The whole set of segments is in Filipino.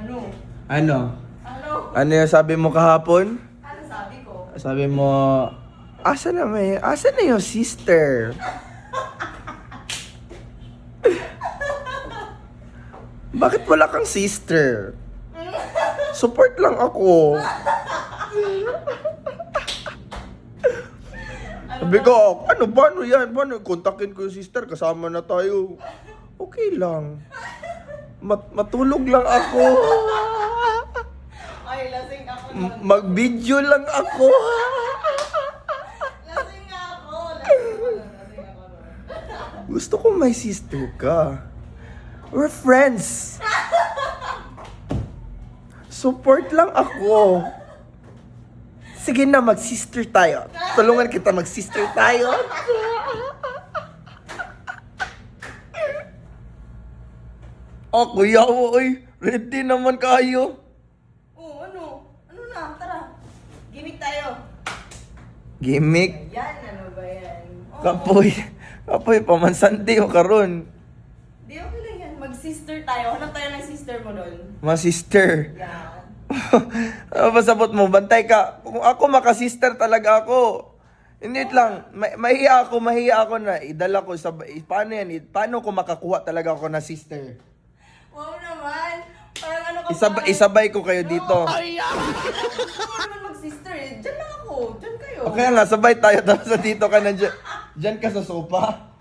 Ano? Ano? Ano? Ano yung sabi mo kahapon? Ano sabi ko? Sabi mo, asa na yung sister? Bakit wala kang sister? Support lang ako. Sabi ko, ano ba? Ano yan? Paano? Kontakin ko yung sister, kasama na tayo. Okay lang. Matulog lang ako. Ay, lasing ako nun. Mag-video lang ako. Lasing nga ako. Lasing ako nun. Gusto ko may sister ka. We're friends. Support lang ako. Sige na, mag-sister tayo. Tulungan kita, mag-sister tayo. Oh, kuya, oy. Ready naman kayo. Oo, ano? Ano na? Tara. Gimik tayo. Gimmick. Yan, ano ba yan? Oo. Kapoy, pamansanti o karon. Di okay lang yan. Mag-sister tayo. Hanap tayo ng sister mo doon. Ma sister. Yan. Ano ba sabot mo? Bantay ka. Kung ako makasister talaga ako. Hindi lang. Mahiya ako na idala ko sa... Paano yan? Paano ko makakuha talaga ako na sister? Wow naman. Parang ano ka Isabay ko kayo dito. Ako naman mag-sister eh. Diyan lang ako. Diyan kayo. Okay nga, sabay tayo. Tapos dito ka na dyan. Dyan ka sa sofa.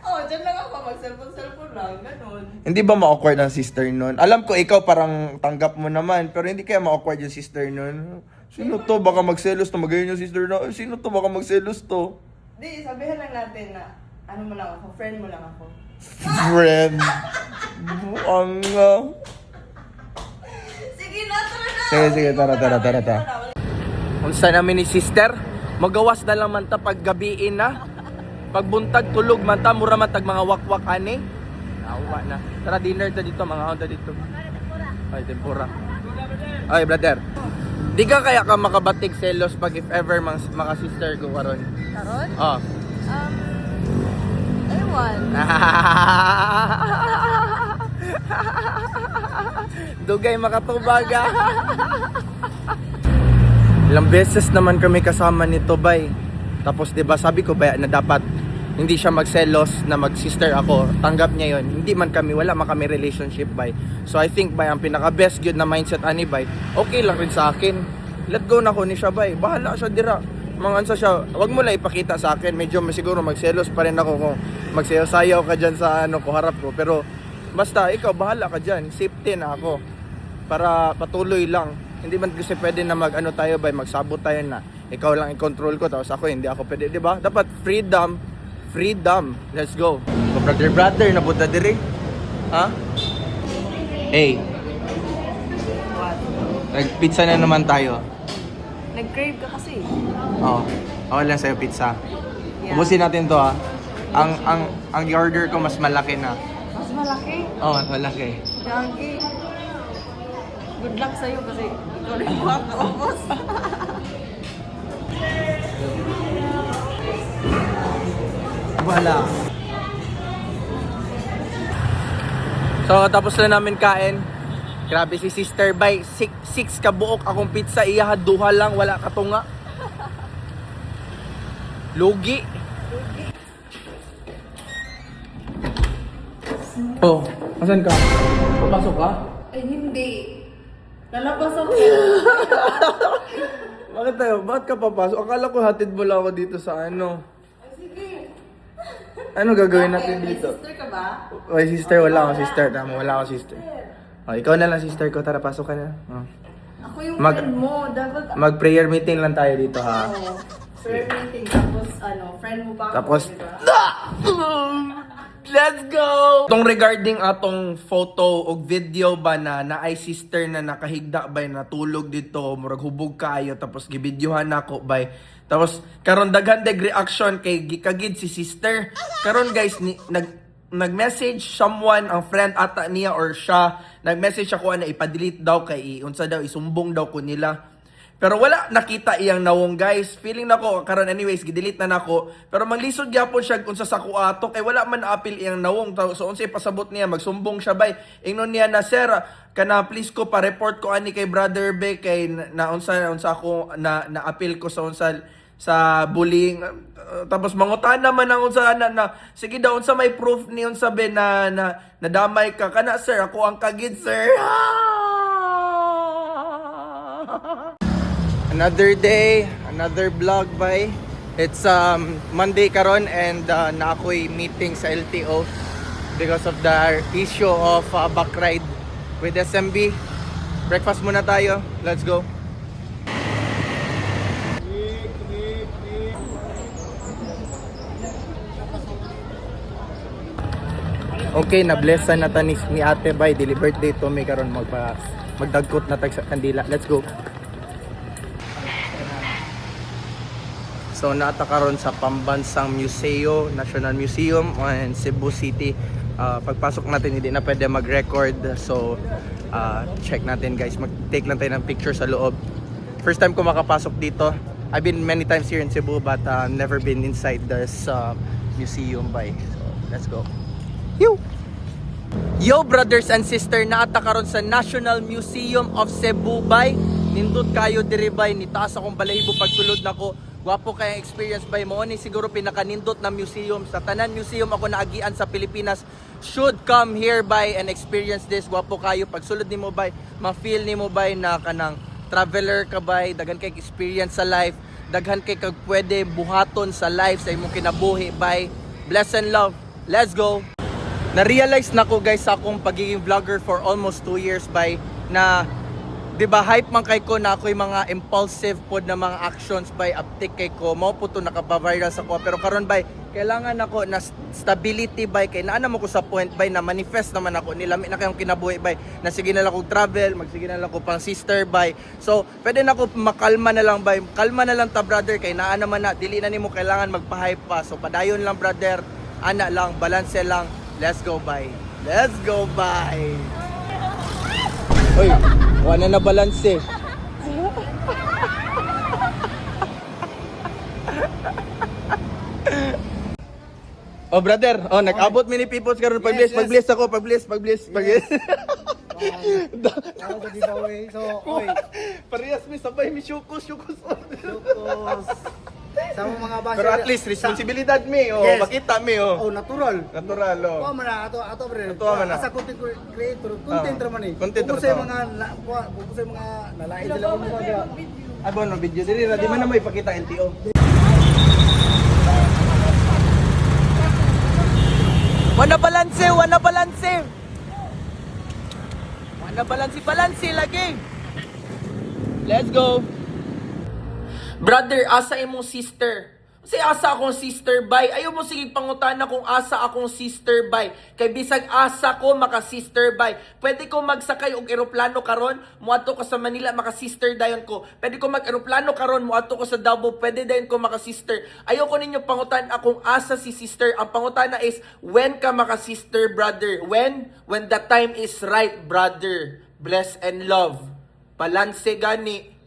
Oh, diyan lang ako. Mag-cellphone lang. Ganon. Hindi ba ma-awkward ang sister nun? Alam ko ikaw parang tanggap mo naman. Pero hindi kaya ma-awkward yung sister nun. Sino to? Baka magselos to. Magayon yung sister na. Sino to? Baka magselos to. Di, sabihan lang natin na ano mo lang ako. Friend mo lang ako. Friend. Buanga. Sige na, tara na. Sige, tara. Unsa namin ni sister, magawas na lang man ta pag gabiin na. Pagbuntag tulog man ta, mura man tag mga wakwak ani. Awa na. Tara dinner ta dito, mga honda dito. Ay, tempura. Ay, brother. Di ka kaya ka makabatig selos pag if ever mga sister ko karon? Karon? Oh. Ewan. Dugay makatubaga. Ilang beses naman kami kasama nito, bay. Tapos 'di ba sabi ko ba na dapat hindi siya magselos na mag-sister ako. Tanggap niya 'yon. Hindi man kami, wala man kami relationship, bay. So I think bay ang pinaka best good na mindset ani bay. Okay lang rin sa akin. Let go na ko ni siya, bay. Bahala siya dira. Mangansa siya, wag mo lang ipakita sa akin. Medyo siguro magselos pa rin ako kung magsayaw-sayaw ka dyan sa ano ko, harap ko. Pero basta ikaw, bahala ka dyan. Safety na ako. Para patuloy lang. Hindi man kasi pwede na mag-ano tayo ba, magsabot tayo na. Ikaw lang i-control ko, tapos ako hindi ako pwede. Diba? Dapat freedom. Let's go. Brother, napunta diri. Ha? Hey. Nag-pizza na naman tayo. Nag-crave ka kasi. Oo. Okay lang sa'yo pizza. Yeah. Ubusin natin to ha. Ang order ko mas malaki na. Mas malaki. Oo, mas malaki. Gagi. Good luck sa'yo kasi ikaw rin makakaubos. Wala. So, tapos na namin kain. Grabe si Sister Bay. Six kabuok akong pizza. Iya, duha lang. Wala katunga. Lugi. Oh, asan ka? Papasok ka? Ay, hindi. Lalabas ako. Bakit tayo? Bakit ka papasok? Akala ko hatid mo lang ako dito sa ano. Ay, sige. Ano gagawin natin May dito? sister ka ba? Ay, sister, wala akong sister. Tama, wala akong sister. Oh, ikaw na lang sister ko. Tara, pasok ka na. Oh. Ako yung Mag- friend mo. Dapat Mag-prayer meeting lang tayo dito, ha? prayer meeting. Tapos, friend mo pa ako. Tapos, diba? let's go! Itong regarding atong photo o video ba na naay sister na nakahigda ba natulog dito, murag hubog kayo, tapos gibidyohan ako bay. Tapos karon daghan dag reaction kay gikagid si sister. Karon guys nag-message someone, ang friend ata niya or siya, nag-message ako na ipa-delete daw kay unsa daw isumbong daw ko nila. Pero wala nakita iyang nawong guys. Feeling nako karon anyways gidelete na nako. Pero manglisod gyapon siya kung sa saku ato kay wala man apil iyang nawong. So unsay pasabot niya magsumbong siya bay. Ingnon niya na sir kana please ko pa report ko ani kay brother Be kay unsa ako na apil ko sa unsa sa bullying. Tapos mangutan naman ang unsa na sige daw unsa may proof ni unsa Be na nadamay ka kana sir ako ang kagid sir. Another day, another vlog bay. It's Monday karon and na ako'y meeting sa LTO because of the issue of back ride with SMB. Breakfast muna tayo. Let's go. Okay, na-blessan na ta ni Ate bay. Dili birthday to may karon magdagkot na tag sa kandila. Let's go. So naata karon sa Pambansang Museo, National Museum in Cebu City. Pagpasok natin hindi na pwede mag-record. So check natin guys, mag-take lang tayo ng picture sa loob. First time ko makapasok dito. I've been many times here in Cebu but never been inside this museum by. So let's go. Yo brothers and sister, naata karon sa National Museum of Cebu bay. Nindot kayo diri bay, nitaas akong balahibo pagsulod nako. Gwapo kaya experience bay mo ni siguro pinakanindot na museum sa tanan museum ako naagian sa Pilipinas. Should come here by and experience this. Gwapo kayo pagsulod nimo bay, ma-feel nimo bay na kanang traveler ka bay, daghan kay experience sa life, daghan kay kag pwede buhaton sa life sa imong kinabuhi bay. Bless and love. Let's go. Na-realize na ko guys sa akong pagiging vlogger for almost 2 years by na diba hype man kay ko na ako'y mga impulsive pod na mga actions by uptick kay ko mao po to nakapa-viral sa ko pero karon bay kailangan ako na stability bay kay naa mo ko sa point bay na manifest naman ako nilami na kayong kinabuhi bay na sige na lang ko travel magsige na lang ko pang sister bay so pwede na ko makalma na lang bay kalma na lang ta brother kay naa naman na dili na nimo kailangan magpa-hype pa so padayon lang brother ana lang balance lang let's go bay Oy, wala na balance eh. Oh brother, oh nag-abot mini peoples karon pag-bless ako, pag-bless. Ako sa giveaway. So, oy. Parehas mi sabay mi syukos. Lukos. Sa mga basa. Pero at least responsibilidad mi, oh, Yes. makita mi oh. Oh, natural. Natural oh. Kuha man na ato bre. Ato man na. Asa content creator, content ra man eh. Content ra Kung sa to. mga kung sa mga nalain sila mo mga Abo no video diri ra di man na mo ipakita LTO. Wana balanse lagi. Let's go. Brother, asa imong sister? Kasi asa akong sister bay. Ayaw mo sige pangutana kung asa akong sister bay. Kay bisag asa ko maka sister bay. Pwede ko magsakay og eroplano karon, muadto ko sa Manila maka sister dayon ko. Pwede ko mag eroplano karon, muadto ko sa Davao, pwede dayon ko maka sister. Ayaw ko ninyo pangutan akong asa si sister. Ang pangutana is when ka maka sister brother? When the time is right brother. Bless and love. Balanse gani.